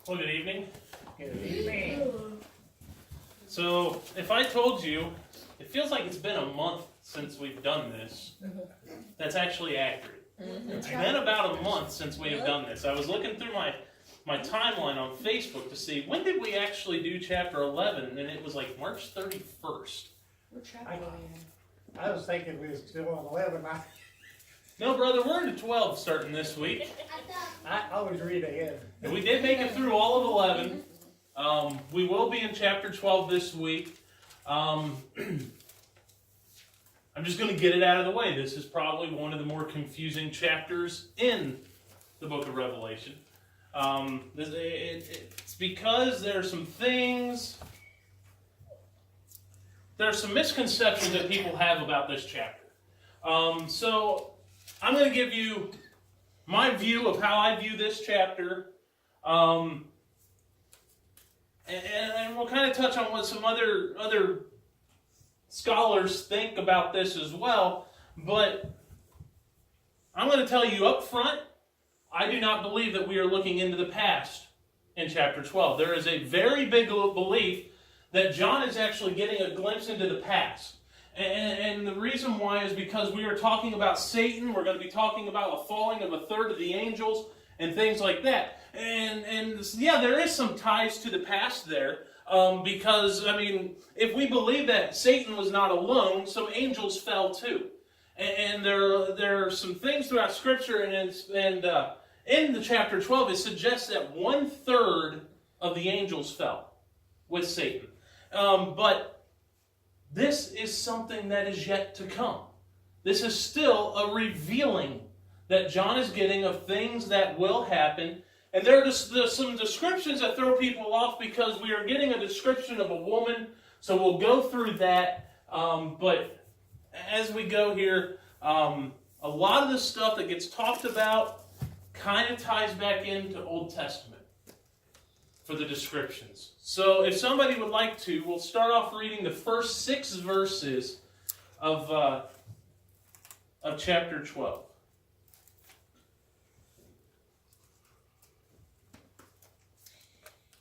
Well, good evening. Good evening. So, if I told you, it feels like it's been a month since we've done this, that's actually accurate. It's been about a month since we have done this. I was looking through my timeline on Facebook to see when did we actually do chapter 11, and it was like March 31st. What chapter are we in? I was thinking we were still on 11. No, brother, we're into 12 starting this week. I always read ahead. And we did make it through all of 11. We will be in chapter 12 this week. I'm just going to get it out of the way. This is probably one of the more confusing chapters in the book of Revelation. It's because there are some things, there are some misconceptions that people have about this chapter. So I'm going to give you my view of how I view this chapter. And we'll kind of touch on what some other scholars think about this as well. But I'm going to tell you up front, I do not believe that we are looking into the past in chapter 12. There is a very big belief that John is actually getting a glimpse into the past. And the reason why is because we are talking about Satan. We're going to be talking about a falling of a third of the angels and things like that. And yeah, there is some ties to the past there. Because, I mean, if we believe that Satan was not alone, some angels fell too. And there are some things throughout Scripture, and in the chapter 12, it suggests that 1/3 of the angels fell with Satan. But this is something that is yet to come. This is still a revealing that John is getting of things that will happen. And there's some descriptions that throw people off because we are getting a description of a woman. So we'll go through that. But as we go here, a lot of the stuff that gets talked about kind of ties back into Old Testament for the descriptions. So if somebody would like to, we'll start off reading the first 6 verses of chapter 12.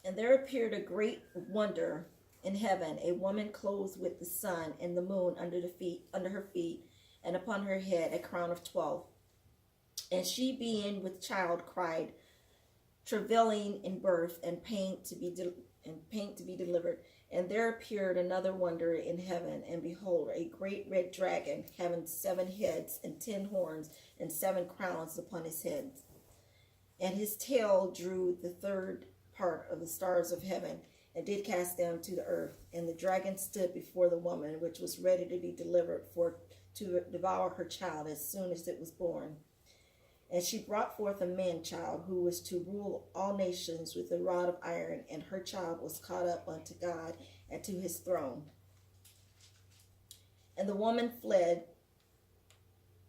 And there appeared a great wonder in heaven, a woman clothed with the sun and the moon under her feet, and upon her head a crown of 12. And she, being with child, cried, travailing in birth and pain to be delivered. And there appeared another wonder in heaven, and behold, a great red dragon, having 7 heads and 10 horns and 7 crowns upon his heads. And his tail drew the third part of the stars of heaven, and did cast them to the earth. And the dragon stood before the woman, which was ready to be delivered to devour her child as soon as it was born. And she brought forth a man-child, who was to rule all nations with a rod of iron, and her child was caught up unto God and to his throne. And the woman fled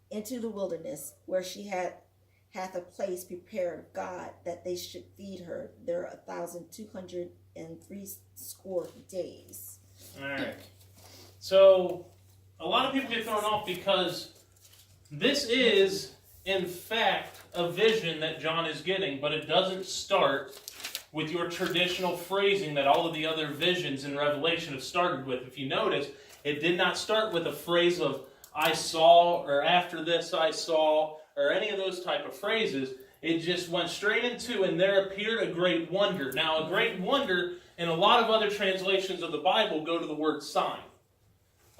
into the wilderness, where she hath a place prepared of God, that they should feed her there 1,260 days. All right. So a lot of people get thrown off because this is, in fact, a vision that John is getting, but it doesn't start with your traditional phrasing that all of the other visions in Revelation have started with. If you notice, it did not start with a phrase of, I saw, or after this I saw, or any of those type of phrases. It just went straight into, and there appeared a great wonder. Now, a great wonder, in a lot of other translations of the Bible, go to the word sign.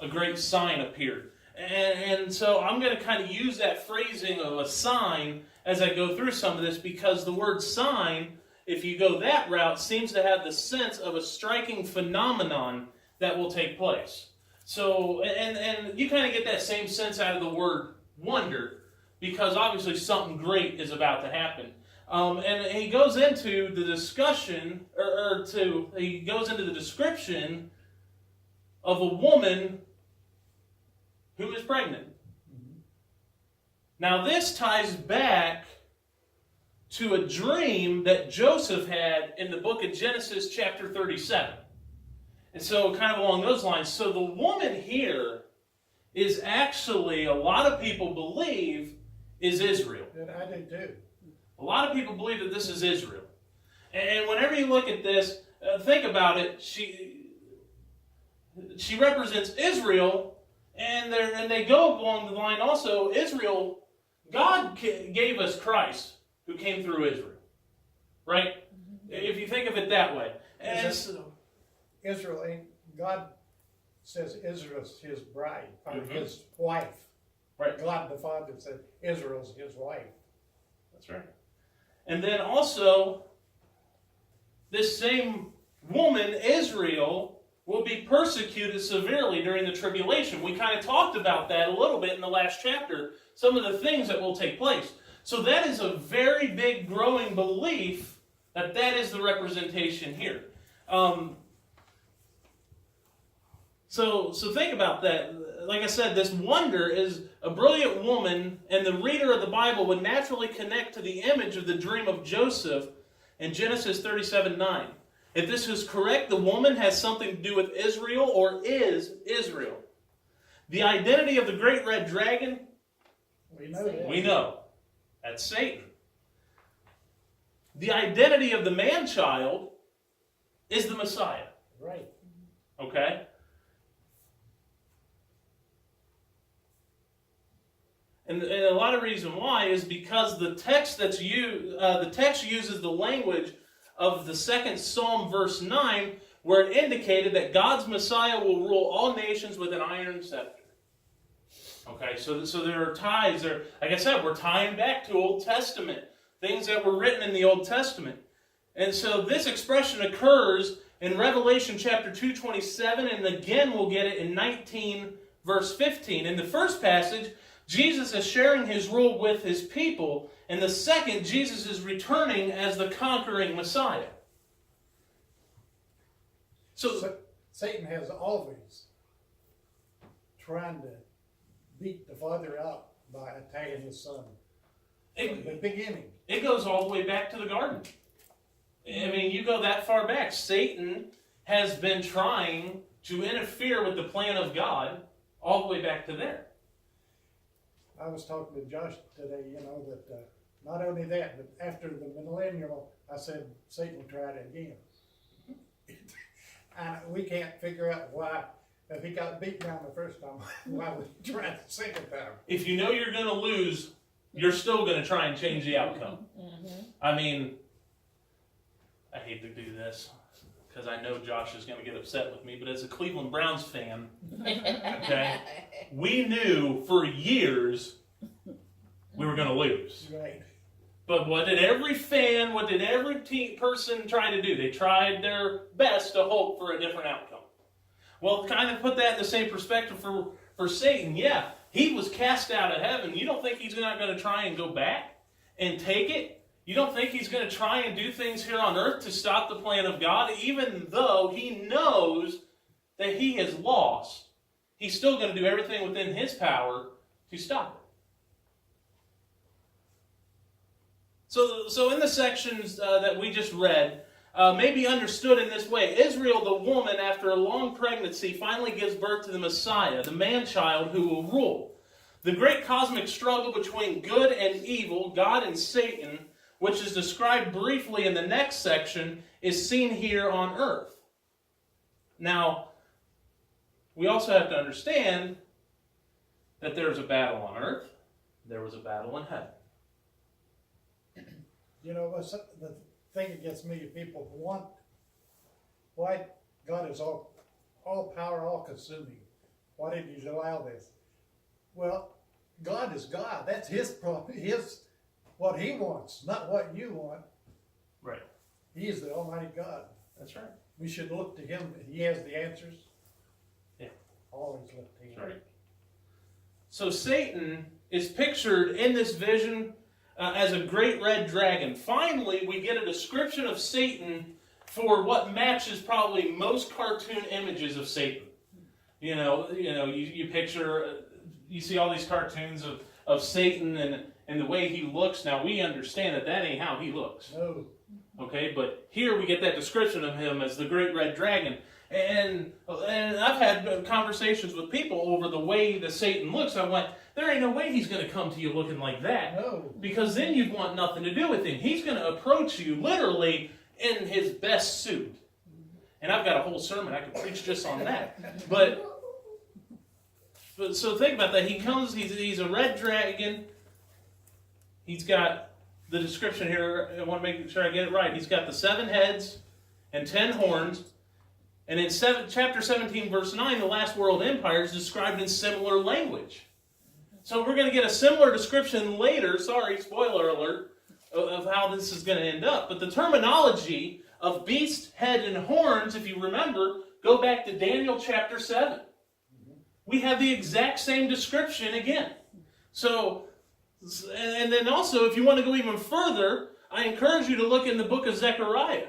A great sign appeared. And so I'm going to kind of use that phrasing of a sign as I go through some of this, because the word sign, if you go that route, seems to have the sense of a striking phenomenon that will take place. So, and you kind of get that same sense out of the word wonder, because obviously something great is about to happen. And he goes into the discussion, he goes into the description of a woman who is pregnant. Now this ties back to a dream that Joseph had in the book of Genesis chapter 37. And so kind of along those lines, so the woman here is actually, a lot of people believe, is Israel. And I do too. A lot of people believe that this is Israel. And whenever you look at this, think about it. She represents Israel, and they go along the line also. Israel, God gave us Christ, who came through Israel, right? If you think of it that way. And Israel ain't, God says Israel's his bride, or Mhm. his wife. Right. God the Father said Israel's his wife. That's right. And then also, this same woman, Israel, will be persecuted severely during the tribulation. We kind of talked about that a little bit in the last chapter, some of the things that will take place. So that is a very big growing belief that is the representation here. So think about that. Like I said, this wonder is a brilliant woman, and the reader of the Bible would naturally connect to the image of the dream of Joseph in Genesis 37:9. If this is correct, the woman has something to do with Israel, or is Israel. The identity of the great red dragon, We know that. we know. That's Satan. The identity of the man-child is the Messiah. Right. Okay? And a lot of reason why is because the text that's used, the text uses the language of the 2nd Psalm, verse 9, where it indicated that God's Messiah will rule all nations with an iron scepter. Okay, so there are ties there. Like I said, we're tying back to Old Testament, things that were written in the Old Testament. And so this expression occurs in Revelation chapter 2:27, and again we'll get it in 19, verse 15. In the first passage, Jesus is sharing his rule with his people. In the second, Jesus is returning as the conquering Messiah. So Satan has always trying to beat the Father out by attacking his Son. From the beginning. it goes all the way back to the garden. I mean, you go that far back. Satan has been trying to interfere with the plan of God all the way back to there. I was talking to Josh today, that not only that, but after the millennial, I said Satan will try it again. And we can't figure out why, if he got beat down the first time, why would he try the second time? If you know you're going to lose, you're still going to try and change the outcome. I mean, I hate to do this because I know Josh is going to get upset with me, but as a Cleveland Browns fan, okay, we knew for years we were going to lose. Right. But what did every person try to do? They tried their best to hope for a different outcome. Well, kind of put that in the same perspective for Satan. Yeah, he was cast out of heaven. You don't think he's not going to try and go back and take it? You don't think he's going to try and do things here on earth to stop the plan of God? Even though he knows that he has lost, he's still going to do everything within his power to stop it. So in the sections that we just read, may be understood in this way. Israel, the woman, after a long pregnancy, finally gives birth to the Messiah, the man-child who will rule. The great cosmic struggle between good and evil, God and Satan, which is described briefly in the next section, is seen here on earth. Now, we also have to understand that there is a battle on earth, there was a battle in heaven. The thing that gets me, people want, why God is all power, all consuming. Why did he allow this? Well, God is God. That's his what he wants, not what you want. Right. He is the Almighty God. That's right. We should look to him. He has the answers. Yeah. Always look to him. That's right. So Satan is pictured in this vision as a great red dragon. Finally, we get a description of Satan for what matches probably most cartoon images of Satan. You picture, you see all these cartoons of Satan and the way he looks. Now, we understand that ain't how he looks. No. Okay, but here we get that description of him as the great red dragon. And I've had conversations with people over the way that Satan looks. I went, there ain't no way he's going to come to you looking like that. No. Because then you'd want nothing to do with him. He's going to approach you literally in his best suit. And I've got a whole sermon I could preach just on that. But so think about that. He comes, he's a red dragon. He's got the description here. I want to make sure I get it right. He's got the 7 heads and 10 horns. And in chapter 17, verse 9, the last world empire is described in similar language. So we're going to get a similar description later, sorry, spoiler alert, of how this is going to end up. But the terminology of beast, head, and horns, if you remember, go back to Daniel chapter 7. We have the exact same description again. So, and then also, if you want to go even further, I encourage you to look in the book of Zechariah.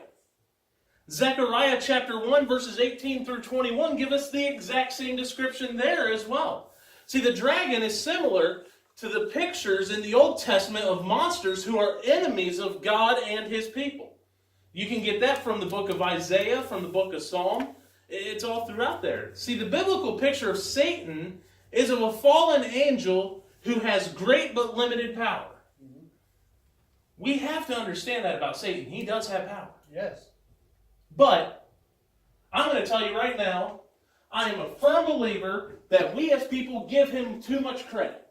Zechariah chapter 1, verses 18 through 21 give us the exact same description there as well. See, the dragon is similar to the pictures in the Old Testament of monsters who are enemies of God and his people. You can get that from the book of Isaiah, from the book of Psalm. It's all throughout there. See, the biblical picture of Satan is of a fallen angel who has great but limited power. We have to understand that about Satan. He does have power. Yes. But I'm going to tell you right now, I am a firm believer that we as people give him too much credit.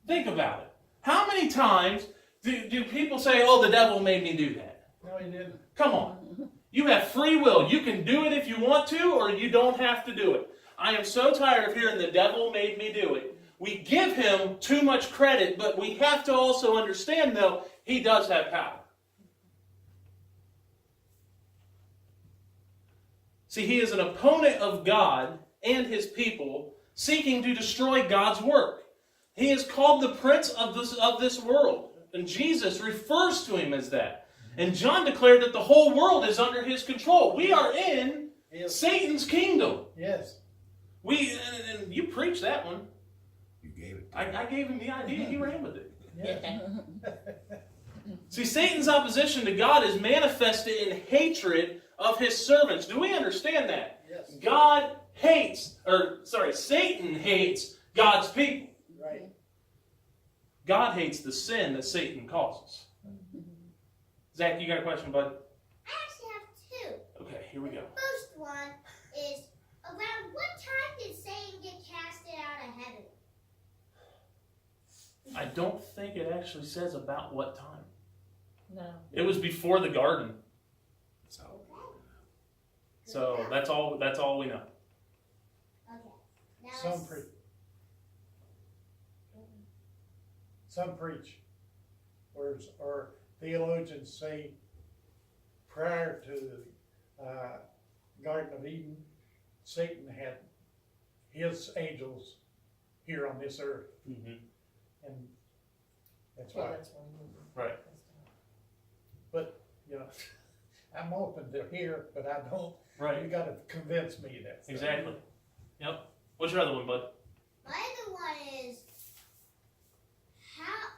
Think about it. How many times do people say, oh, the devil made me do that? No, he didn't. Come on. You have free will. You can do it if you want to, or you don't have to do it. I am so tired of hearing the devil made me do it. We give him too much credit, but we have to also understand, though, he does have power. See, he is an opponent of God and his people, seeking to destroy God's work. He is called the prince of this world, and Jesus refers to him as that. And John declared that the whole world is under his control. We are in Satan's kingdom. Yes. And you preached that one. You gave it. I gave him the idea. He ran with it. Yes. See, Satan's opposition to God is manifested in hatred of his servants. Do we understand that? Yes. Satan hates God's people. Right. God hates the sin that Satan causes. Zach, you got a question, bud? I actually have 2. Okay, here we go. The first one is, around what time did Satan get casted out of heaven? I don't think it actually says about what time. No. It was before the garden. So Okay. that's all we know. Okay. Now Some preach, or theologians say prior to the Garden of Eden, Satan had his angels here on this earth, and that's why. Right. But I'm open to hear, but I don't. Right. You got to convince me that. Exactly. Yep. What's your other one, bud? my other one is, how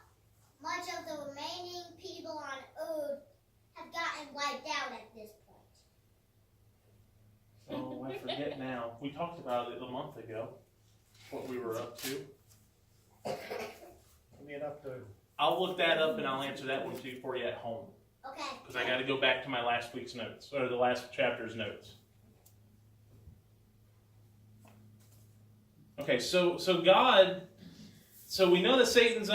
much of the remaining people on Earth have gotten wiped out at this point? Oh, I forget now. We talked about it a month ago, what we were up to. I'll look that up and I'll answer that one too for you at home. Okay. Because I got to go back to my last week's notes, or the last chapter's notes. Okay, so we know that Satan's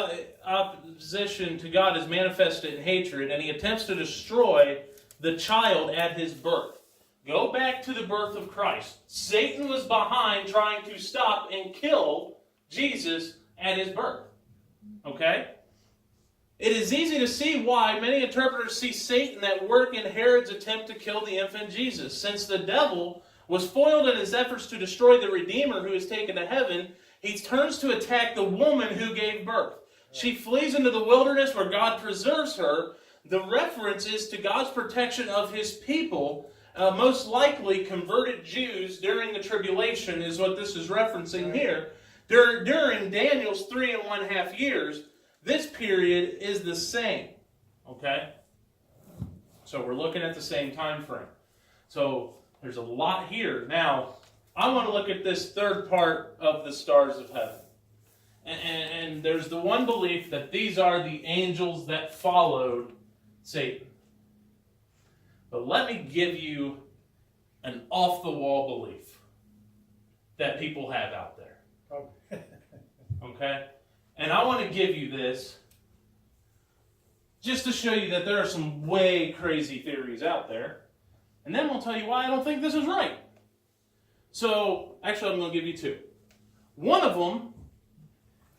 opposition to God is manifested in hatred, and he attempts to destroy the child at his birth. Go back to the birth of Christ. Satan was behind trying to stop and kill Jesus at his birth. Okay? It is easy to see why many interpreters see Satan at work in Herod's attempt to kill the infant Jesus. Since the devil was foiled in his efforts to destroy the Redeemer who is taken to heaven, he turns to attack the woman who gave birth. She flees into the wilderness where God preserves her. The reference is to God's protection of his people, most likely converted Jews during the tribulation is what this is referencing here. During Daniel's 3.5 years, this period is the same. Okay? So we're looking at the same time frame. So there's a lot here. Now, I want to look at this third part of the stars of heaven. And there's the one belief that these are the angels that followed Satan. But let me give you an off-the-wall belief that people have out there. Okay. Okay? And I want to give you this just to show you that there are some way crazy theories out there. And then we'll tell you why I don't think this is right. So, actually, I'm going to give you two. One of them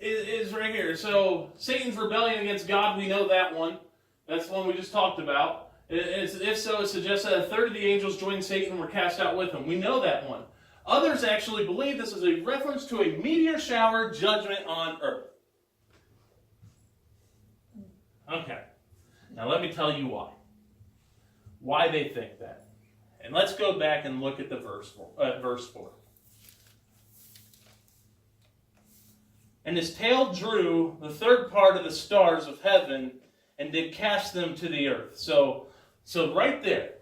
is right here. So, Satan's rebellion against God, we know that one. That's the one we just talked about. If so, it suggests that a third of the angels joined Satan and were cast out with him. We know that one. Others actually believe this is a reference to a meteor shower judgment on earth. Okay. Now let me tell you why. Why they think that. And let's go back and look at the verse 4. And his tail drew the third part of the stars of heaven and did cast them to the earth. So right there,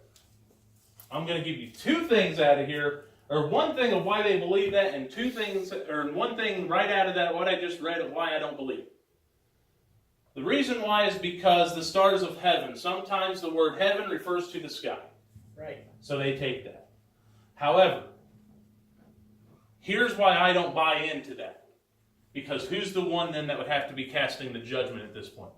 I'm going to give you two things out of here, or one thing of why they believe that, and two things, or one thing right out of that, what I just read, of why I don't believe it. The reason why is because the stars of heaven, sometimes the word heaven refers to the sky. Right. So they take that. However, here's why I don't buy into that. Because who's the one then that would have to be casting the judgment at this point?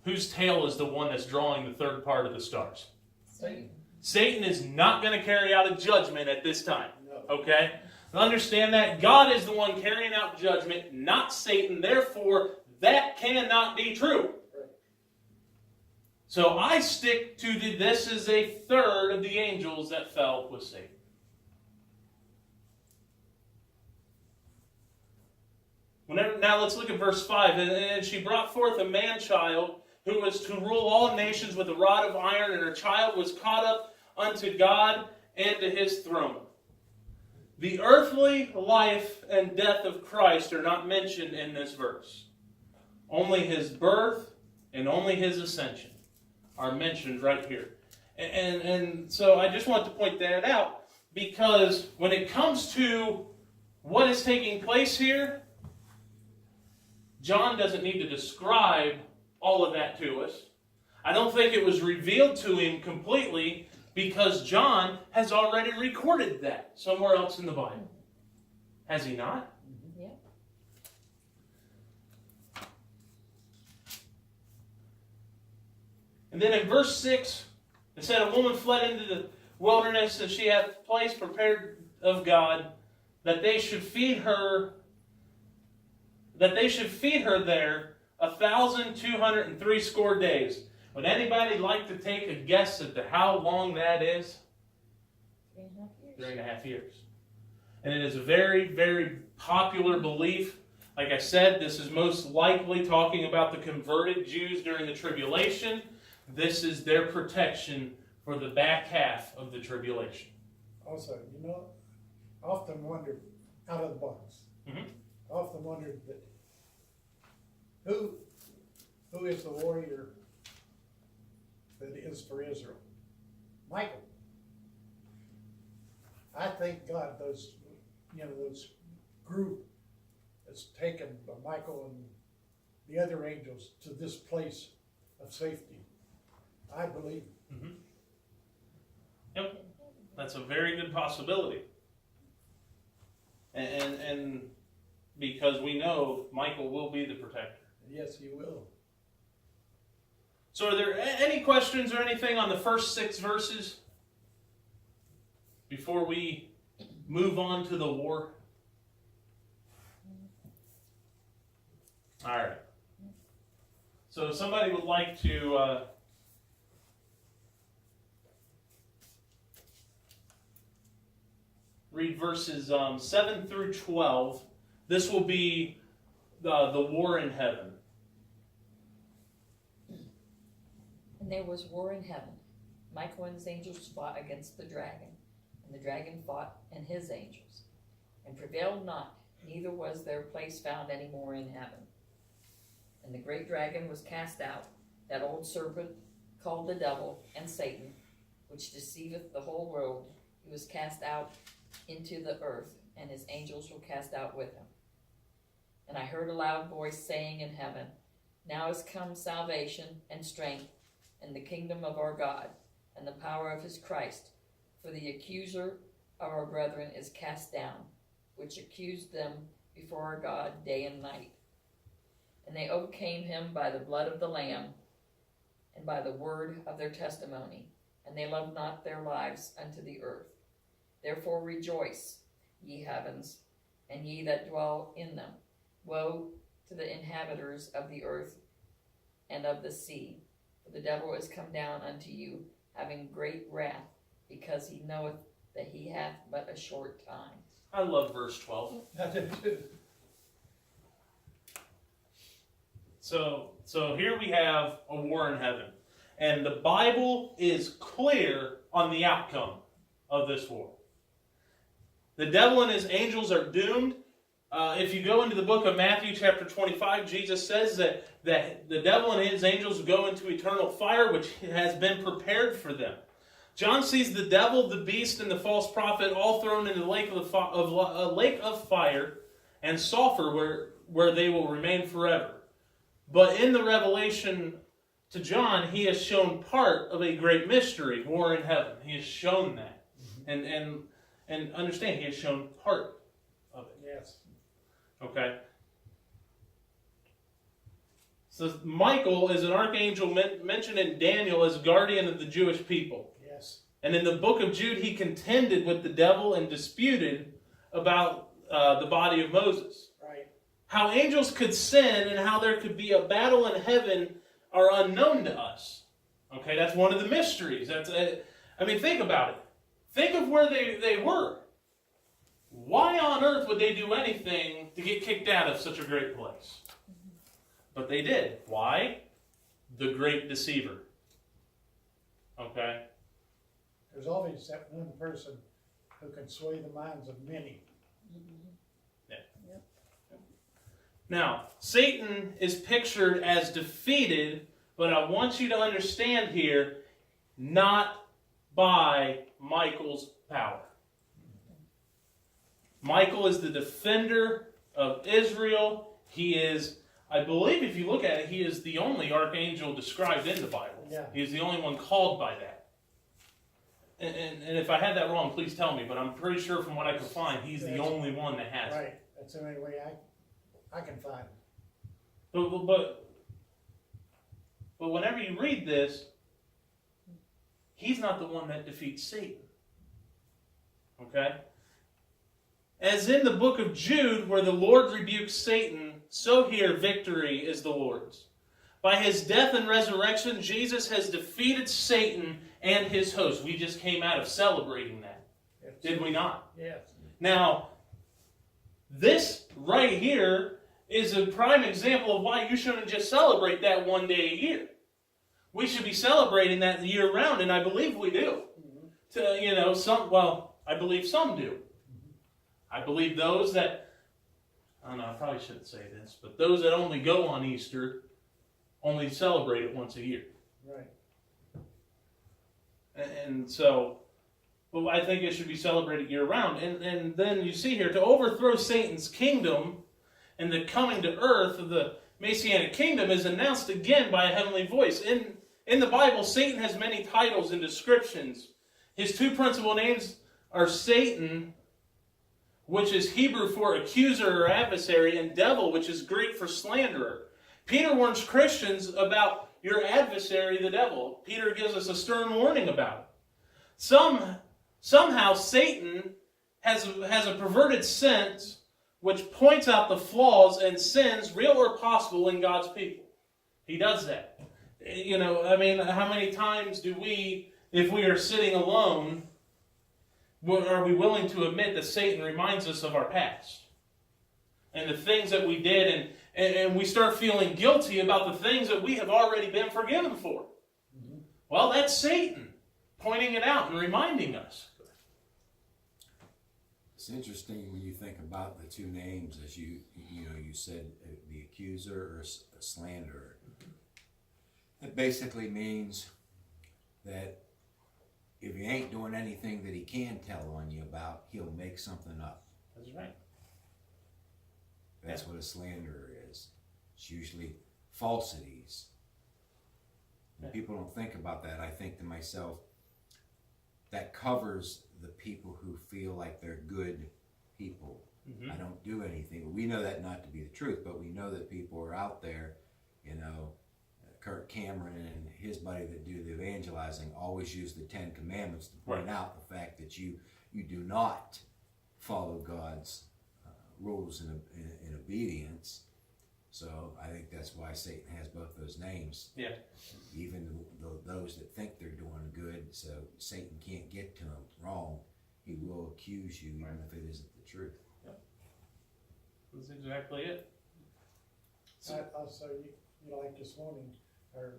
Whose tail is the one that's drawing the third part of the stars? Satan. Satan is not going to carry out a judgment at this time. No. Okay? Understand that God is the one carrying out judgment, not Satan. Therefore, that cannot be true. Right. So I stick to this is a third of the angels that fell with Satan. Now let's look at verse 5. And she brought forth a man-child who was to rule all nations with a rod of iron, and her child was caught up unto God and to his throne. The earthly life and death of Christ are not mentioned in this verse. Only his birth and only his ascension are mentioned right here. And so I just want to point that out, because when it comes to what is taking place here, John doesn't need to describe all of that to us. I don't think it was revealed to him completely, because John has already recorded that somewhere else in the Bible. Has he not? Yeah. And then in verse 6, it said, a woman fled into the wilderness, and she hath a place prepared of God, that they should feed her there 1,260 days. Would anybody like to take a guess as to how long that is? 3.5 years. And it is a very, very popular belief. Like I said, this is most likely talking about the converted Jews during the tribulation. This is their protection for the back half of the tribulation. Also, I often wondered, out of the box, I often wondered that who is the warrior that is for Israel? Michael. I thank God those group has taken Michael and the other angels to this place of safety. I believe. Mm-hmm. Yep, that's a very good possibility. And because we know Michael will be the protector. Yes, he will. So are there any questions or anything on the first 6 verses before we move on to the war? All right. So if somebody would like to read verses 7 through 12, this will be the war in heaven. And there was war in heaven. Michael and his angels fought against the dragon, and the dragon fought and his angels, and prevailed not, neither was their place found any more in heaven. And the great dragon was cast out, that old serpent called the devil and Satan, which deceiveth the whole world. He was cast out into the earth, and his angels were cast out with him. And I heard a loud voice saying in heaven, Now is come salvation and strength, and the kingdom of our God, and and the power of his Christ. For the accuser of our brethren is cast down, which accused them before our God day and night. And they overcame him by the blood of the Lamb and by the word of their testimony, and they loved not their lives unto the earth. Therefore rejoice, ye heavens, and ye that dwell in them. Woe to the inhabitants of the earth and of the sea, for the devil is come down unto you, having great wrath, because he knoweth that he hath but a short time. I love verse 12. I do too. So here we have a war in heaven. And the Bible is clear on the outcome of this war. The devil and his angels are doomed. If you go into the book of Matthew chapter 25, Jesus says that the devil and his angels go into eternal fire, which has been prepared for them. John sees the devil, the beast, and the false prophet all thrown into the lake of fire and sulfur, where they will remain forever. But in the revelation to John, he has shown part of a great mystery, war in heaven. He has shown that. And understand, he has shown part of it. Yes. Okay? So Michael is an archangel mentioned in Daniel as guardian of the Jewish people. Yes. And in the book of Jude, he contended with the devil and disputed about the body of Moses. Right. How angels could sin and how there could be a battle in heaven are unknown to us. Okay, that's one of the mysteries. Think about it. Think of where they were. Why on earth would they do anything to get kicked out of such a great place? But they did. Why? The great deceiver. Okay? There's always that one person who can sway the minds of many. Yeah. Yep. Now, Satan is pictured as defeated, but I want you to understand here, not by Michael's power. Michael is the defender of Israel. He is, I believe if you look at it, he is the only archangel described in the Bible. Yeah. He is the only one called by that. And if I had that wrong, please tell me, but I'm pretty sure from what I could find, he's the only one that has it. Right. That's the only way I can find it. But whenever you read this, he's not the one that defeats Satan. Okay? As in the book of Jude, where the Lord rebukes Satan, so here victory is the Lord's. By his death and resurrection, Jesus has defeated Satan and his host. We just came out of celebrating that. Yes. Did we not? Yes. Now, this right here is a prime example of why you shouldn't just celebrate that one day a year. We should be celebrating that year round, and I believe we do. I believe some do. I believe those that, I don't know, I probably shouldn't say this, but those that only go on Easter only celebrate it once a year. Right. And so, but I think it should be celebrated year round. And then you see here, to overthrow Satan's kingdom and the coming to earth of the Messianic kingdom is announced again by a heavenly voice. In the Bible, Satan has many titles and descriptions. His two principal names are Satan, which is Hebrew for accuser or adversary, and devil, which is Greek for slanderer. Peter warns Christians about your adversary, the devil. Peter gives us a stern warning about it. Somehow Satan has a perverted sense which points out the flaws and sins, real or possible, in God's people. He does that. How many times do we, if we are sitting alone, are we willing to admit that Satan reminds us of our past? And the things that we did, and we start feeling guilty about the things that we have already been forgiven for. Mm-hmm. Well, that's Satan pointing it out and reminding us. It's interesting when you think about the two names, as you said, the accuser or slanderer. It basically means that if he ain't doing anything that he can tell on you about, he'll make something up. That's right. That's what a slanderer is. It's usually falsities. When people don't think about that, I think to myself, that covers the people who feel like they're good people. Mm-hmm. I don't do anything. We know that not to be the truth, but we know that people are out there, you know, Kirk Cameron and his buddy that do the evangelizing always use the 10 Commandments to point out the fact that you do not follow God's rules in obedience. So I think that's why Satan has both those names. Yeah. Even those that think they're doing good, so Satan can't get to them wrong. He will accuse you even if it isn't the truth. Yep. That's exactly it. Also, you know, like this morning, our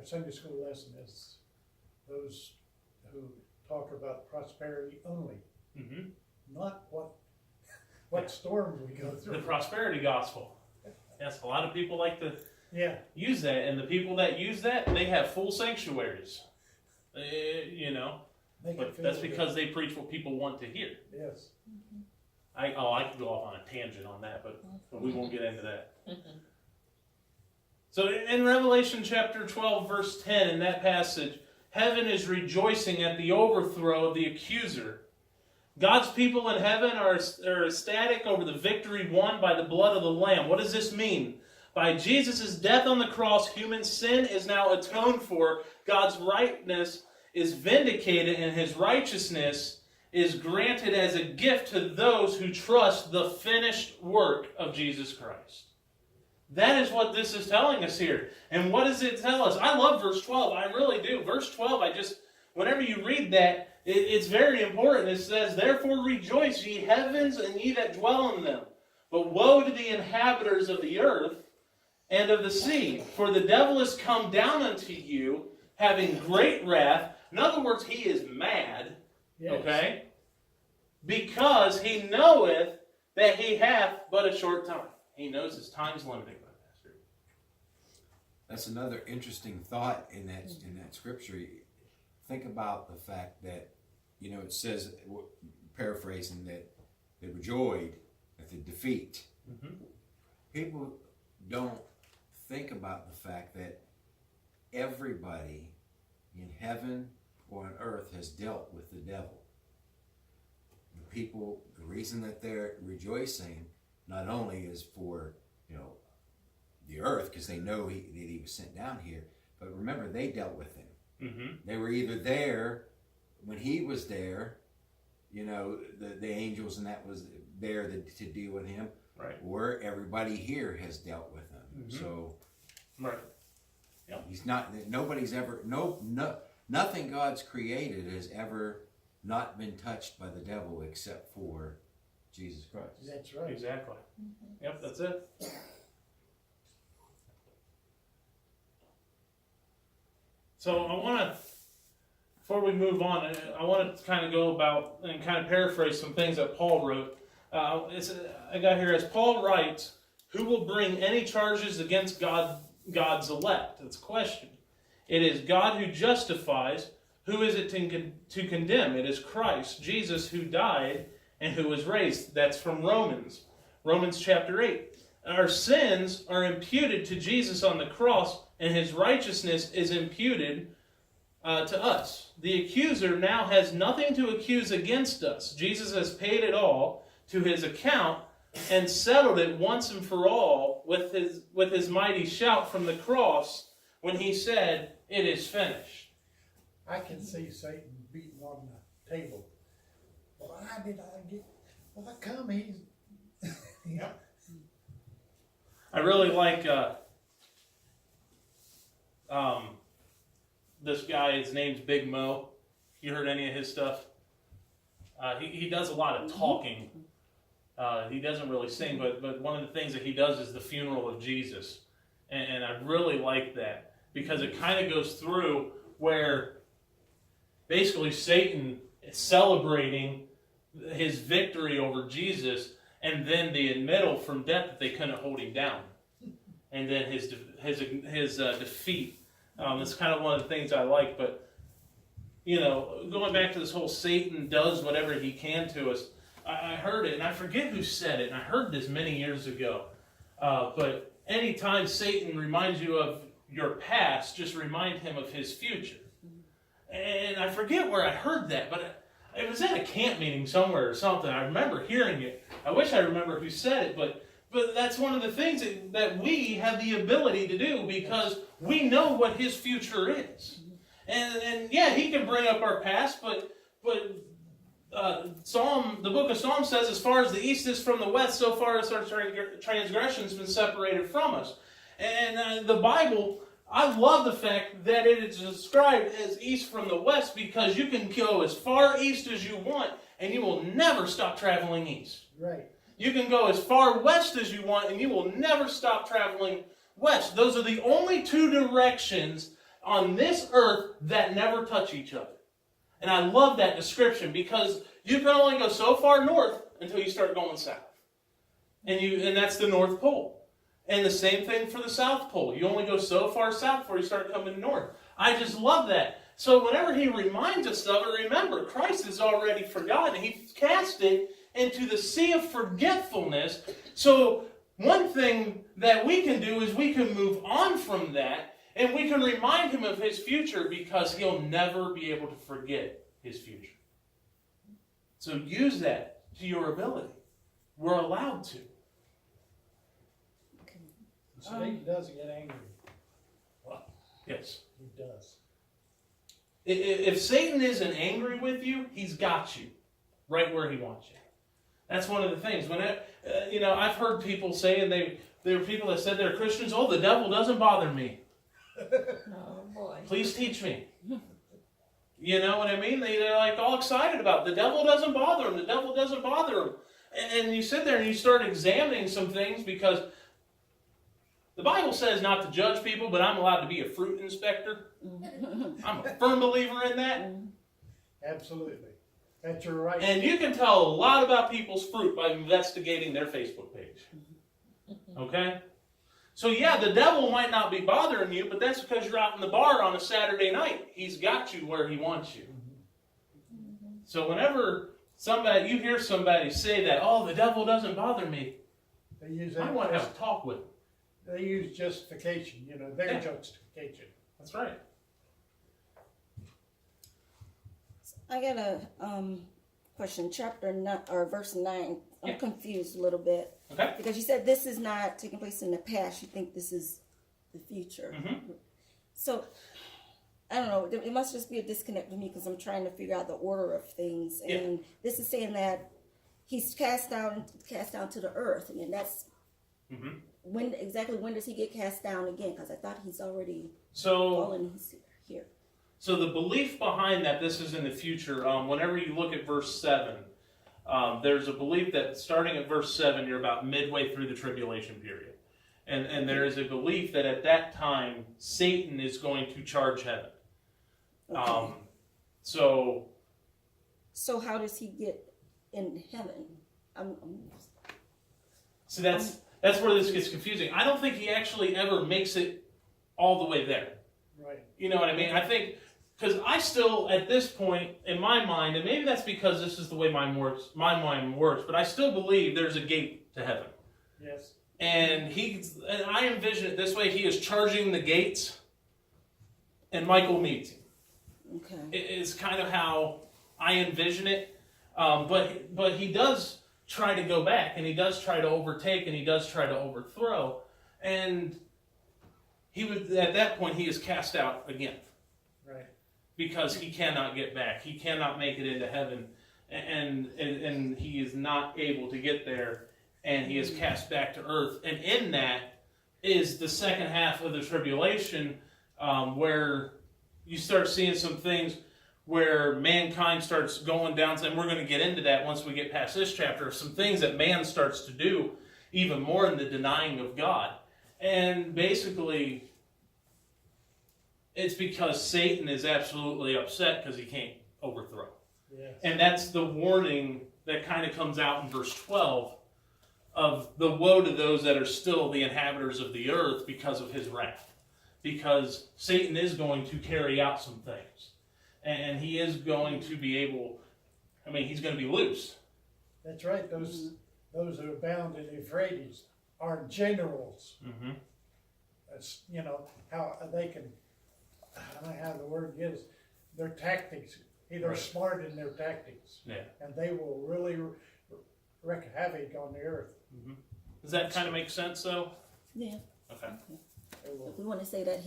Sunday school lesson is those who talk about prosperity only, Mm-hmm. not what storms we go The through. prosperity gospel. Yes, a lot of people like to Yeah, use that, and the people that use that, they have full sanctuaries. You know, make it but feel that's good. because they preach what people want to hear. Yes. I could go off on a tangent on that, but we won't get into that. So in Revelation chapter 12, verse 10, in that passage, heaven is rejoicing at the overthrow of the accuser. God's people in heaven are ecstatic over the victory won by the blood of the Lamb. What does this mean? By Jesus' death on the cross, human sin is now atoned for. God's rightness is vindicated, and his righteousness is granted as a gift to those who trust the finished work of Jesus Christ. That is what this is telling us here. And what does it tell us? I love verse 12. I really do. Verse 12, whenever you read that, it's very important. It says, "Therefore rejoice, ye heavens, and ye that dwell in them. But woe to the inhabitants of the earth and of the sea. For the devil is come down unto you, having great wrath." In other words, he is mad. Yes. Okay? "Because he knoweth that he hath but a short time." He knows his time's limited. That's another interesting thought in that scripture. Think about the fact that, you know, it says, paraphrasing, that they were joyed at the defeat. Mm-hmm. People don't think about the fact that everybody in heaven or on earth has dealt with the devil. The reason that they're rejoicing not only is for, you know, the earth, because they know that he was sent down here, but remember, they dealt with him. Mm-hmm. They were either there when he was there, you know, the angels and that was there to deal with him, Right. or everybody here has dealt with him. Mm-hmm. So Right. Yep. he's not. Nobody's ever. Nothing God's created has ever not been touched by the devil except for Jesus Christ. That's right. Exactly. Yep, that's it. So I want to, before we move on, I want to kind of go about and kind of paraphrase some things that Paul wrote. I got here, as Paul writes, "Who will bring any charges against God's elect?" That's a question. It is God who justifies. Who is it to condemn? It is Christ Jesus, who died and who was raised. That's from Romans. Romans chapter 8. Our sins are imputed to Jesus on the cross, and his righteousness is imputed to us. The accuser now has nothing to accuse against us. Jesus has paid it all to his account and settled it once and for all with his mighty shout from the cross when he said, "It is finished." I can see Satan beating on the table. Why did I get? Well, how come he's? Yeah. I really like this guy. His name's Big Mo. You heard any of his stuff? He does a lot of talking. He doesn't really sing, but one of the things that he does is the funeral of Jesus. And I really like that because it kind of goes through where basically Satan is celebrating his victory over Jesus, and then the admittal from death that they couldn't hold him down, and then his defeat. That's kind of one of the things I like. But you know, going back to this whole Satan does whatever he can to us. I heard it, and I forget who said it, and I heard this many years ago. But anytime Satan reminds you of your past, just remind him of his future. And I forget where I heard that, but it was at a camp meeting somewhere or something. I remember hearing it. I wish I remember who said it, but that's one of the things that we have the ability to do because we know what his future is. And yeah, he can bring up our past, but the book of Psalms says, as far as the east is from the west, so far as our transgressions been separated from us. And the Bible, I love the fact that it is described as east from the west because you can go as far east as you want and you will never stop traveling east. Right. You can go as far west as you want and you will never stop traveling west. Those are the only two directions on this earth that never touch each other. And I love that description because you can only go so far north until you start going south. And that's the North Pole. And the same thing for the South Pole. You only go so far south before you start coming north. I just love that. So whenever he reminds us of it, remember, Christ has already forgotten. He cast it into the sea of forgetfulness. So one thing that we can do is we can move on from that and we can remind him of his future because he'll never be able to forget his future. So use that to your ability. We're allowed to. Satan doesn't get angry. Yes. He does. If Satan isn't angry with you, he's got you right where he wants you. That's one of the things. When I've heard people say, and there were people that said they're Christians, oh, the devil doesn't bother me. Oh, boy. Please teach me. You know what I mean? They're like all excited about it. The devil doesn't bother him. The devil doesn't bother him. And you sit there and you start examining some things because the Bible says not to judge people, but I'm allowed to be a fruit inspector. I'm a firm believer in that. Absolutely. That's your right. And you can tell a lot about people's fruit by investigating their Facebook page. Okay? So yeah, the devil might not be bothering you, but that's because you're out in the bar on a Saturday night. He's got you where he wants you. So whenever you hear somebody say that, oh, the devil doesn't bother me, I want to have a talk with them. They use justification, their justification. That's right. I got a question, chapter 9 or verse 9. I'm confused a little bit. Okay. Because you said this is not taking place in the past. You think this is the future. Mm-hmm. So, I don't know. It must just be a disconnect with me because I'm trying to figure out the order of things. And this is saying that he's cast down to the earth. And that's when does he get cast down again? Because I thought he's already fallen here. So the belief behind that this is in the future, whenever you look at verse 7, there's a belief that starting at verse 7, you're about midway through the tribulation period. And there is a belief that at that time, Satan is going to charge heaven. Okay. So how does he get in heaven? So that's where this gets confusing. I don't think he actually ever makes it all the way there. Right. You know what I mean? I think, because I still, at this point, in my mind, and maybe that's because this is the way my mind works, but I still believe there's a gate to heaven. Yes. And I envision it this way: he is charging the gates, and Michael meets him. Okay. It's kind of how I envision it. But he does try to go back, and he does try to overtake, and he does try to overthrow, and at that point he is cast out again. Right. Because he cannot get back. He cannot make it into heaven. And he is not able to get there. And he is cast back to earth. And in that is the second half of the tribulation, where you start seeing some things where mankind starts going down. And we're going to get into that once we get past this chapter. Some things that man starts to do even more in the denying of God. And basically, it's because Satan is absolutely upset because he can't overthrow. Yes. And that's the warning that kind of comes out in verse 12 of the woe to those that are still the inhabitants of the earth because of his wrath. Because Satan is going to carry out some things. And he is going to be he's going to be loose. That's right. Those that are bound in the Euphrates are generals. Mm-hmm. That's, how they can, I don't know how the word is, their tactics. They're Right. smart in their tactics. Yeah. And they will really wreak havoc on the earth. Does that kind of make sense, though? Yeah. Okay. They will. If we want to say that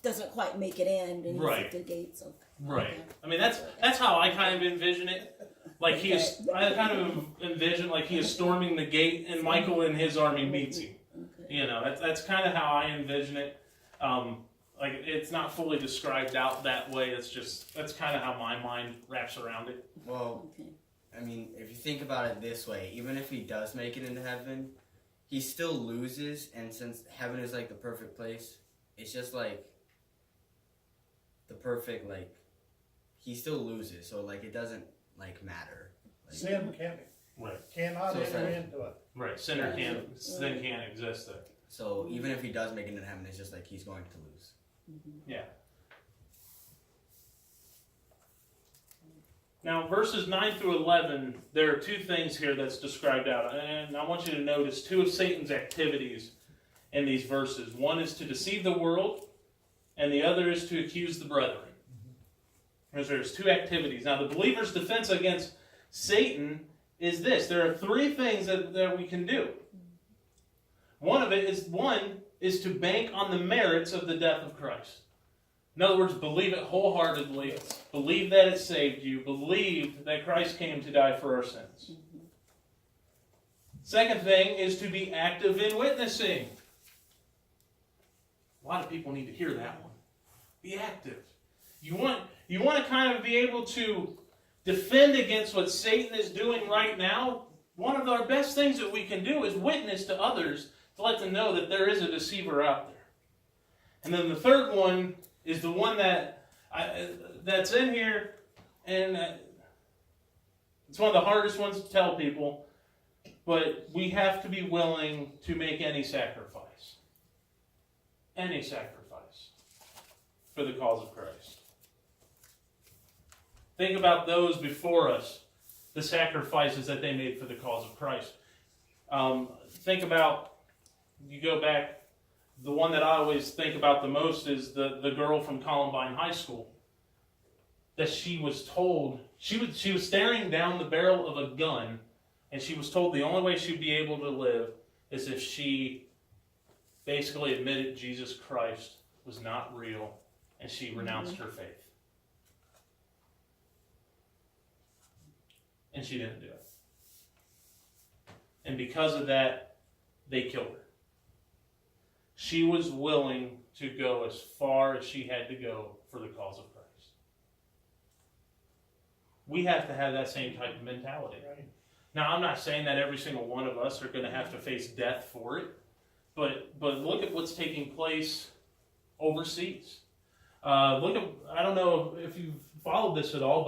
doesn't quite make it in, and he's Right. at the gates of. Right. Okay. I mean, that's how I kind of envision it. Like I kind of envision like he is storming the gate, and Michael and his army meets him. Okay. You know, that's kind of how I envision it. Like it's not fully described out that way. That's kind of how my mind wraps around it. Well, Okay. I mean, if you think about it this way, even if he does make it into heaven, he still loses, and since heaven is like the perfect place, it's just like the perfect, like, he still loses, so like it doesn't like matter. Like, Sin cannot So enter sorry. into it. Right. Sin can't exist there. so even if he does make it into heaven, it's just like he's going to lose. Yeah. Now, verses 9 through 11, there are two things here that's described out. And I want you to notice two of Satan's activities in these verses. One is to deceive the world, and the other is to accuse the brethren. There's two activities. Now, the believer's defense against Satan is this. There are three things that we can do. One is to bank on the merits of the death of Christ. In other words, believe it wholeheartedly. Believe that it saved you. Believe that Christ came to die for our sins. Second thing is to be active in witnessing. A lot of people need to hear that one. Be active. You want to kind of be able to defend against what Satan is doing right now. One of our best things that we can do is witness to others to let them know that there is a deceiver out there. And then the third one is the one that's in here, and it's one of the hardest ones to tell people, but we have to be willing to make any sacrifice. Any sacrifice for the cause of Christ. Think about those before us, the sacrifices that they made for the cause of Christ. Think about, you go back, the one that I always think about the most is the girl from Columbine High School. That she was told, she was staring down the barrel of a gun, and she was told the only way she'd be able to live is if she basically admitted Jesus Christ was not real, and she renounced her faith. And she didn't do it. And because of that, they killed her. She was willing to go as far as she had to go for the cause of Christ. We have to have that same type of mentality. Right. Now, I'm not saying that every single one of us are going to have to face death for it, but look at what's taking place overseas. I don't know if you've followed this at all,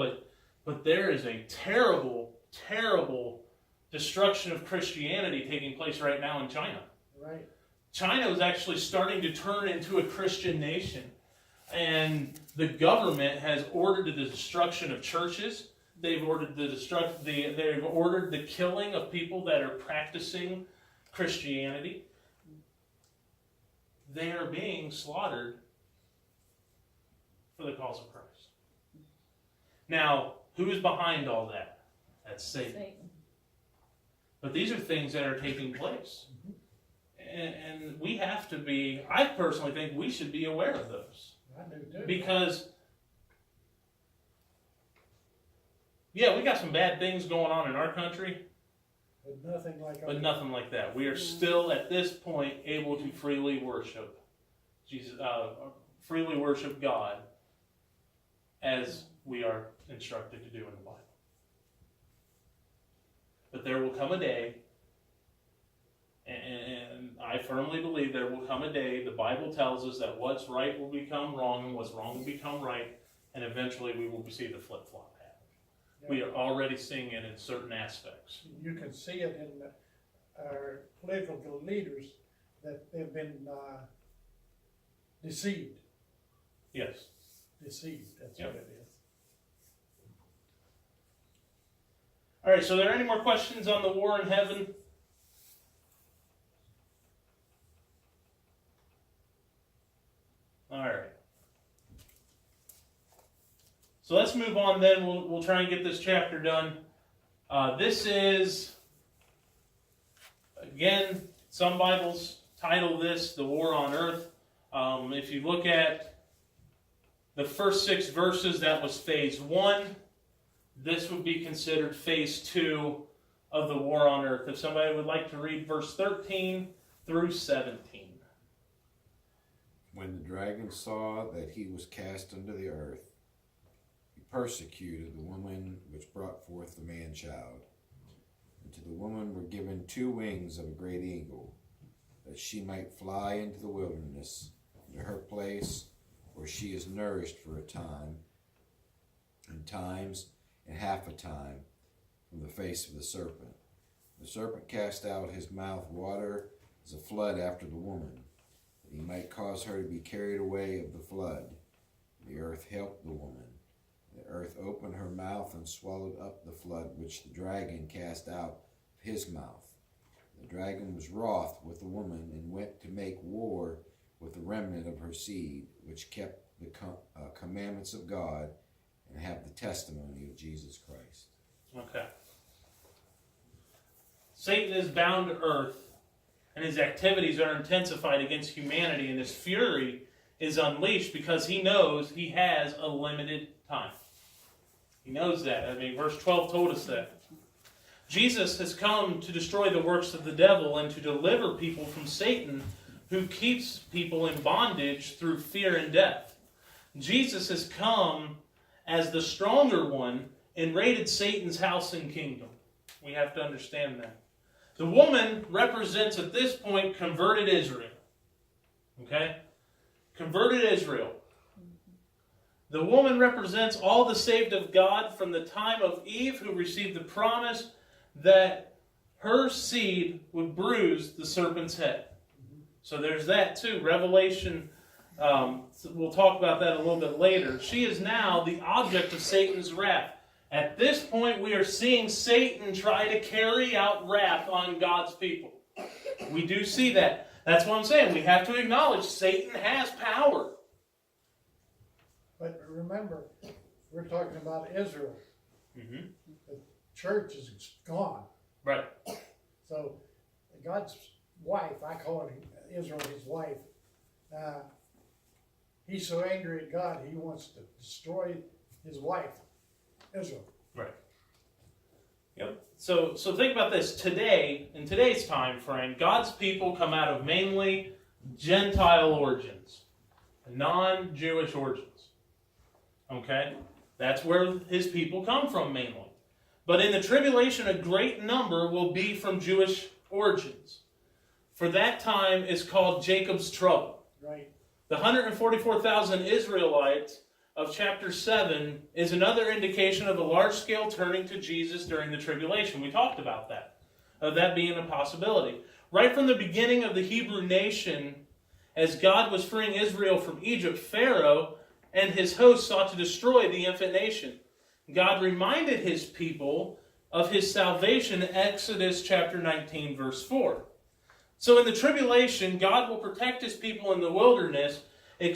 but there is a terrible, terrible destruction of Christianity taking place right now in China. Right. China is actually starting to turn into a Christian nation. And the government has ordered the destruction of churches. They've ordered they've ordered the killing of people that are practicing Christianity. They are being slaughtered for the cause of Christ. Now, who's behind all that? That's Satan. But these are things that are taking place. And we have to be, I personally think we should be aware of those. I do too. Because, yeah, we got some bad things going on in our country, But nothing like but nothing like that. We are still, at this point, able to freely worship Jesus, freely worship God as we are instructed to do in the Bible. But there will come a day, and I firmly believe there will come a day, the Bible tells us that what's right will become wrong, and what's wrong will become right, and eventually we will see the flip-flop happen. Yeah. We are already seeing it in certain aspects. You can see it in our political leaders that they've been deceived. Yes. Deceived, that's Yep. what it is. All right, so are there any more questions on the war in heaven? All right. So let's move on then. We'll try and get this chapter done. This is, again, some Bibles title this The War on Earth. If you look at the first 6 verses, that was phase 1. This would be considered phase 2 of the War on Earth. If somebody would like to read verse 13 through 17. When the dragon saw that he was cast unto the earth, he persecuted the woman which brought forth the man-child. And to the woman were given 2 wings of a great eagle, that she might fly into the wilderness, into her place, where she is nourished for a time, and times, and half a time, from the face of the serpent. The serpent cast out his mouth water as a flood after the woman, that he might cause her to be carried away of the flood. The earth helped the woman. The earth opened her mouth and swallowed up the flood which the dragon cast out of his mouth. The dragon was wroth with the woman, and went to make war with the remnant of her seed, which kept the commandments of God, and have the testimony of Jesus Christ. Okay. Satan is bound to earth, and his activities are intensified against humanity, and his fury is unleashed because he knows he has a limited time. He knows that. I mean, verse 12 told us that. Jesus has come to destroy the works of the devil and to deliver people from Satan, who keeps people in bondage through fear and death. Jesus has come as the stronger one and raided Satan's house and kingdom. We have to understand that. The woman represents at this point converted Israel. Okay? Converted Israel. The woman represents all the saved of God from the time of Eve, who received the promise that her seed would bruise the serpent's head. So there's that too. Revelation, we'll talk about that a little bit later. She is now the object of Satan's wrath. At this point, we are seeing Satan try to carry out wrath on God's people. We do see that. That's what I'm saying. We have to acknowledge Satan has power. But remember, we're talking about Israel. Mm-hmm. The church is gone. Right. So God's wife, I call it Israel his wife, he's so angry at God, he wants to destroy his wife, Israel. Right. Yep. So think about this. Today, in today's time frame, God's people come out of mainly Gentile origins, non-Jewish origins. Okay? That's where his people come from mainly. But in the tribulation, a great number will be from Jewish origins. For that time is called Jacob's trouble. Right. The 144,000 Israelites of chapter 7 is another indication of a large-scale turning to Jesus during the tribulation. We talked about that, of that being a possibility. Right from the beginning of the Hebrew nation, as God was freeing Israel from Egypt, Pharaoh and his hosts sought to destroy the infant nation. God reminded his people of his salvation in Exodus chapter 19, verse 4. So in the tribulation, God will protect his people in the wilderness, in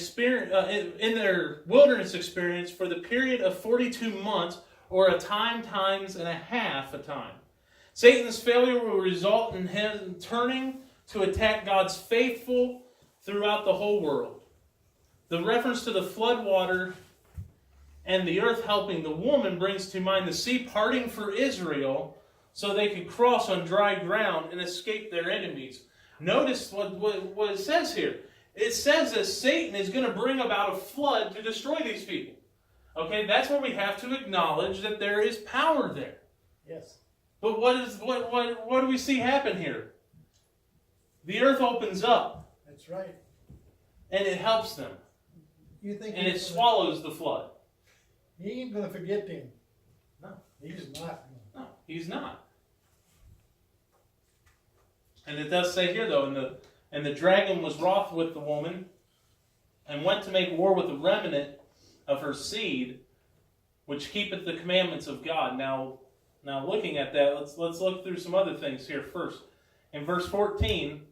their wilderness experience for the period of 42 months, or a time times and a half a time. Satan's failure will result in him turning to attack God's faithful throughout the whole world. The reference to the flood water and the earth helping the woman brings to mind the sea parting for Israel so they could cross on dry ground and escape their enemies. Notice what it says here. It says that Satan is going to bring about a flood to destroy these people. Okay, that's where we have to acknowledge that there is power there. Yes. But what do we see happen here? The earth opens up. That's right. And it helps them. You think And it swallows the flood. He ain't going to forget him. No. He's not. No, he's not. And it does say here, though, and the dragon was wroth with the woman, and went to make war with the remnant of her seed, which keepeth the commandments of God. Now looking at that, let's look through some other things here first. In verse 14,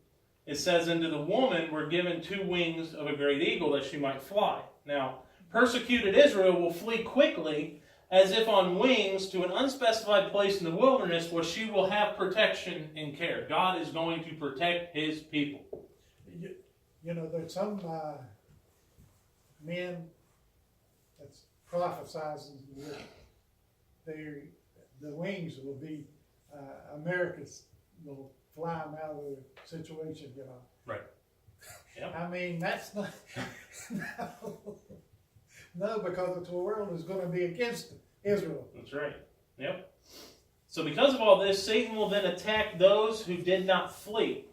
it says, "And to the woman were given 2 wings of a great eagle, that she might fly." Now, Persecuted Israel will flee quickly, as if on wings, to an unspecified place in the wilderness where she will have protection and care. God is going to protect his people. You know, there's some men that's prophesizing that the wings will be America's will fly them out of the situation, you know. Right. Yep. I mean, that's not no, because the world is going to be against Israel. That's right. Yep. So because of all this, Satan will then attack those who did not flee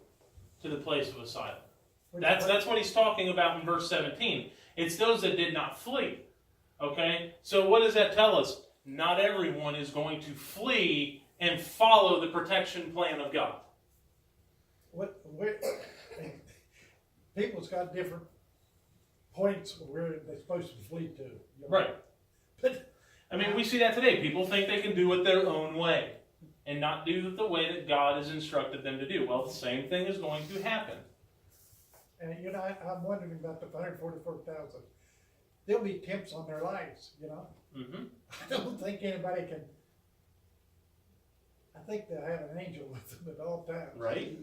to the place of asylum. That's what he's talking about in verse 17. It's those that did not flee. Okay? So what does that tell us? Not everyone is going to flee and follow the protection plan of God. People's got different points where they're supposed to flee to. You know? Right. But I mean, we see that today. People think they can do it their own way and not do it the way that God has instructed them to do. Well, the same thing is going to happen. And you know, I'm wondering about the 144,000. There'll be temps on their lives, you know. Mm-hmm. I don't think anybody can. I think they'll have an angel with them at all times. Right.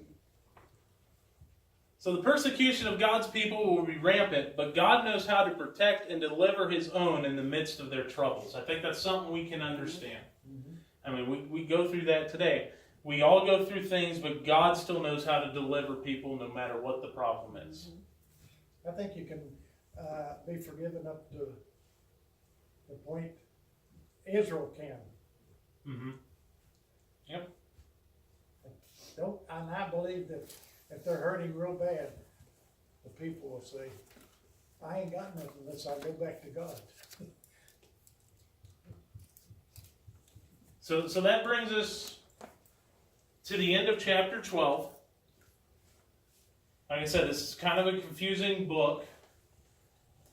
So the persecution of God's people will be rampant, but God knows how to protect and deliver his own in the midst of their troubles. I think that's something we can understand. Mm-hmm. I mean, we go through that today. We all go through things, but God still knows how to deliver people no matter what the problem is. I think you can be forgiven up to the point Israel can. Mm-hmm. Yep. And I believe that if they're hurting real bad, the people will say, I ain't got nothing unless I go back to God. So that brings us to the end of chapter 12. Like I said, this is kind of a confusing book,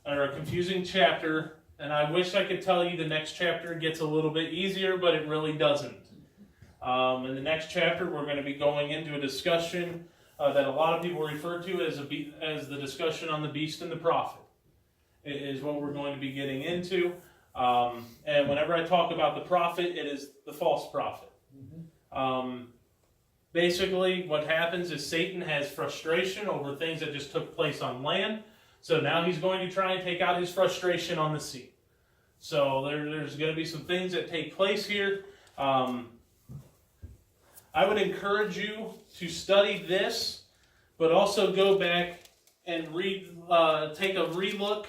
or a confusing chapter, and I wish I could tell you the next chapter gets a little bit easier, but it really doesn't. In the next chapter, we're going to be going into a discussion that a lot of people refer to as the discussion on the beast and the prophet. It is what we're going to be getting into. And whenever I talk about the prophet, it is the false prophet. Mm-hmm. Basically, what happens is Satan has frustration over things that just took place on land. So now he's going to try and take out his frustration on the sea. So there's going to be some things that take place here. I would encourage you to study this, but also go back and read, take a relook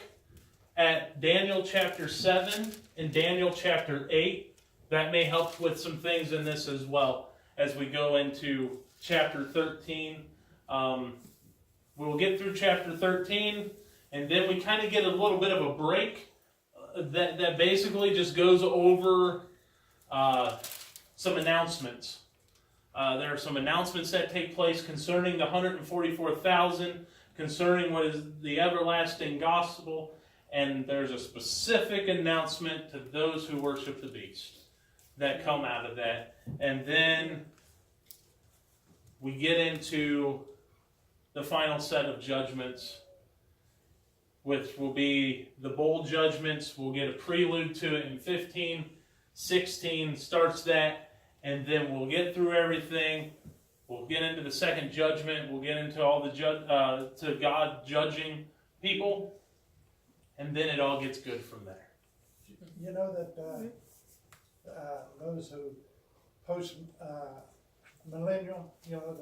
at Daniel chapter 7 and Daniel chapter 8. That may help with some things in this as well as we go into chapter 13. We'll get through chapter 13, and then we kind of get a little bit of a break that basically just goes over some announcements. There are some announcements that take place concerning the 144,000, concerning what is the everlasting gospel, and there's a specific announcement to those who worship the beast that come out of that. And then we get into the final set of judgments, which will be the bowl judgments. We'll get a prelude to it in 15. 16 starts that. And then we'll get through everything. We'll get into the second judgment. We'll get into all the to God judging people, and then it all gets good from there. You know that those who post millennial, you know,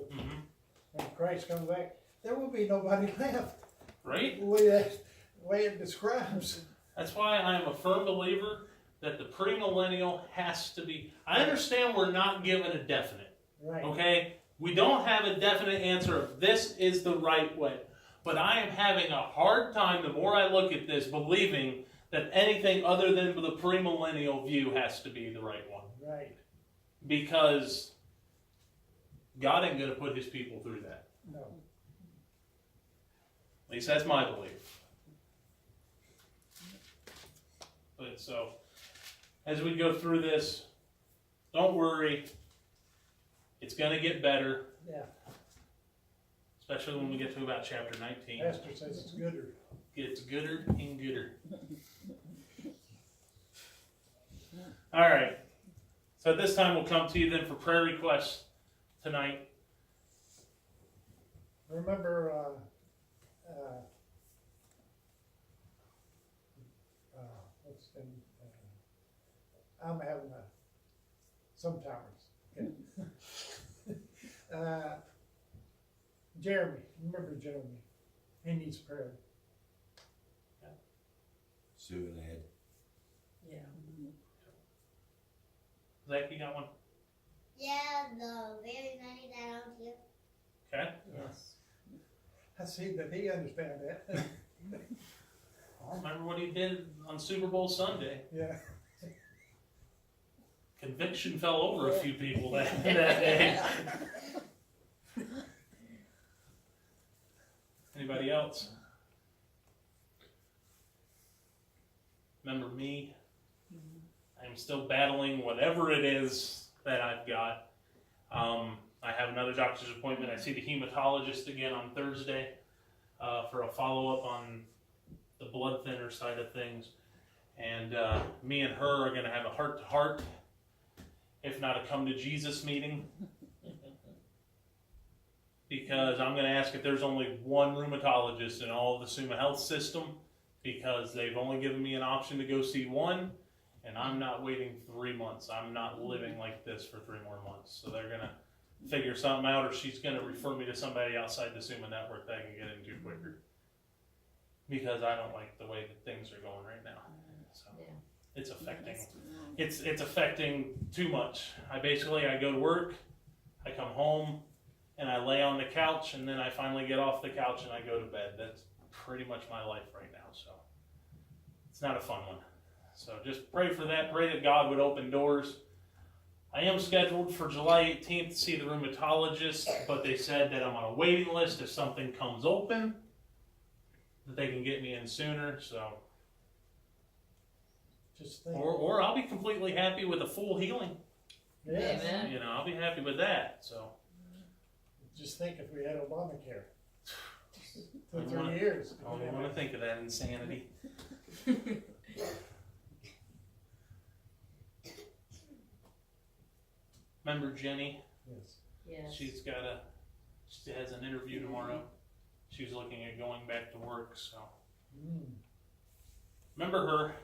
when Christ comes back, there will be nobody left. Right? The way it describes. That's why I am a firm believer that the premillennial has to be. I understand we're not given a definite. Right. Okay? We don't have a definite answer of this is the right way. But I am having a hard time, the more I look at this, believing that anything other than the premillennial view has to be the right one. Right. Because God ain't going to put his people through that. No. At least that's my belief. But so, as we go through this, don't worry. It's going to get better. Yeah. Especially when we get to about chapter 19. Pastor says it's gooder. It's gooder and gooder. All right. So at this time, we'll come to you then for prayer requests tonight. Remember, what's the, I'm having sometimes. Jeremy, remember Jeremy? He needs prayer. Sue and Ed. Yeah. Zach, you got one? Yeah, the very many that I don't hear. Okay. Yes. I see that he understands that. Well, remember what he did on Super Bowl Sunday. Yeah. Conviction fell over a few people that day. Anybody else? Remember me? I'm still battling whatever it is that I've got. I have another doctor's appointment. I see the hematologist again on Thursday for a follow-up on the blood thinner side of things. And me and her are going to have a heart-to-heart, if not a come-to-Jesus meeting. Because I'm going to ask if there's only one rheumatologist in all of the Summa Health system, because they've only given me an option to go see one, and I'm not waiting 3 months. I'm not living like this for 3 more months. So they're going to figure something out, or she's going to refer me to somebody outside the Summa network that I can get into quicker. Because I don't like the way that things are going right now. So Yeah. it's affecting. It's affecting too much. I go to work, I come home, and I lay on the couch, and then I finally get off the couch and I go to bed. That's pretty much my life right now. So it's not a fun one. So just pray for that. Pray that God would open doors. I am scheduled for July 18th to see the rheumatologist, but they said that I'm on a waiting list. If something comes open, that they can get me in sooner. So, Just think. or I'll be completely happy with a full healing. Yes. Amen. You know, I'll be happy with that. So, Just think if we had Obamacare. For I don't wanna- 3 years. I don't even want to think of that insanity. Remember Jenny? Yes. Yes. She has an interview tomorrow. She's looking at going back to work. So, Mm. remember her.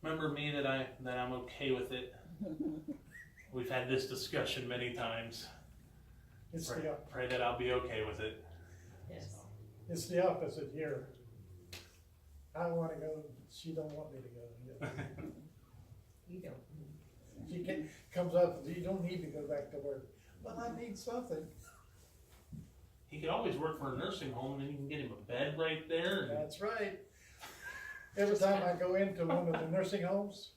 Remember me that I'm okay with it. We've had this discussion many times. It's Pray that I'll be okay with it. Yes. it's the opposite here. I want to go, she don't want me to go. You don't. She comes up, you don't need to go back to work. Well, I need something. He could always work for a nursing home, and then you can get him a bed right there. And That's right. Every time I go into one of the nursing homes,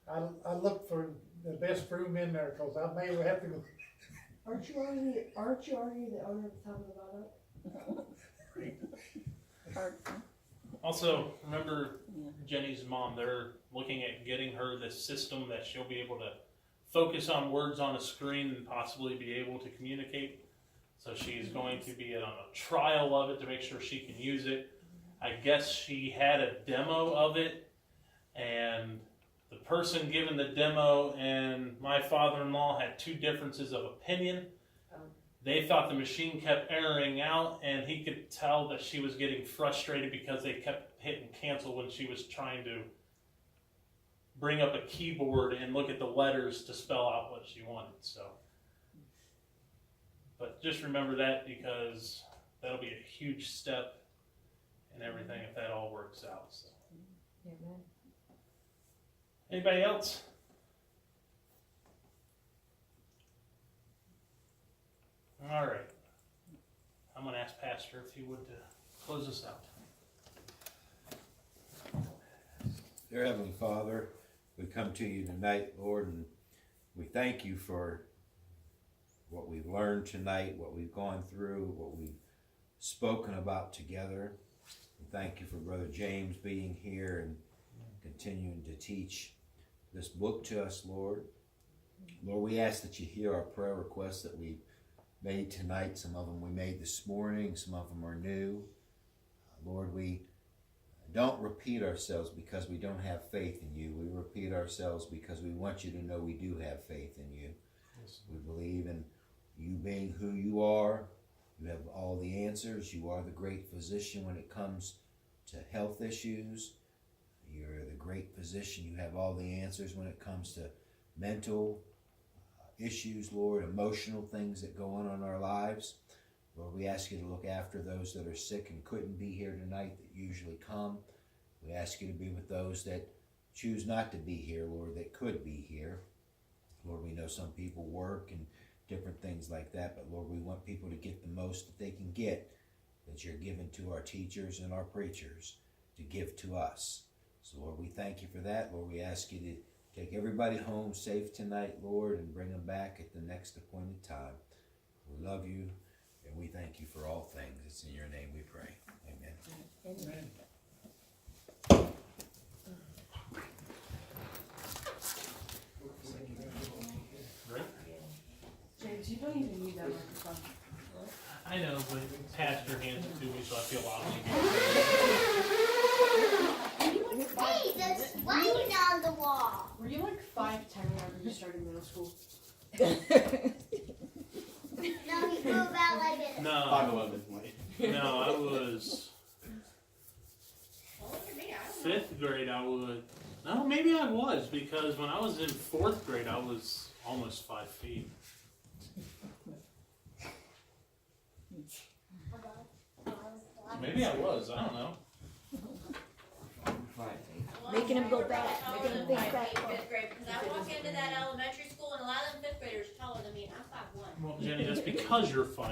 I look for the best room in there, cause I may have to go. Aren't you already the owner of the top of the bottom? Also, remember Jenny's mom. They're looking at getting her this system that she'll be able to focus on words on a screen and possibly be able to communicate. So she's going to be on a trial of it to make sure she can use it. I guess she had a demo of it, and the person given the demo and my father-in-law had two differences of opinion. They thought the machine kept erroring out, and he could tell that she was getting frustrated because they kept hitting cancel when she was trying to bring up a keyboard and look at the letters to spell out what she wanted. So, but just remember that, because that'll be a huge step in everything if that all works out. So, Amen. anybody else? All right. I'm going to ask Pastor if he would close us out. Dear Heavenly Father, we come to you tonight, Lord, and we thank you for what we've learned tonight, what we've gone through, what we've spoken about together. We thank you for Brother James being here and continuing to teach this book to us, Lord. Lord, we ask that you hear our prayer requests that we made tonight. Some of them we made this morning, some of them are new. Lord, we don't repeat ourselves because we don't have faith in you. We repeat ourselves because we want you to know we do have faith in you. We believe in you being who you are. You have all the answers. You are the great physician when it comes to health issues. You're the great physician. You have all the answers when it comes to mental issues, Lord, emotional things that go on in our lives. Lord, we ask you to look after those that are sick and couldn't be here tonight that usually come. We ask you to be with those that choose not to be here, Lord, that could be here. Lord, we know some people work and different things like that, but Lord, we want people to get the most that they can get that you're giving to our teachers and our preachers to give to us. So Lord, we thank you for that. Lord, we ask you to take everybody home safe tonight, Lord, and bring them back at the next appointed time. We love you, and we thank you for all things. It's in your name we pray. Amen. Amen. James, you don't even need that microphone. I know, but Pastor hands it to me, so I feel obligated. Hey, there's writing on the wall. Were you like 5'10" whenever you started middle school? No, he grew about like a... No, 5'11". no, I was Well, look at me, I don't know. 5th grade. I would. No, maybe I was, because when I was in 4th grade, I was almost 5 feet. Maybe I was. I don't know. Making him go back, making him think back. Fifth grade, because I walk into that elementary school and a lot of them fifth graders taller than me, and I'm 5'1". Well, Jenny, that's because you're 5.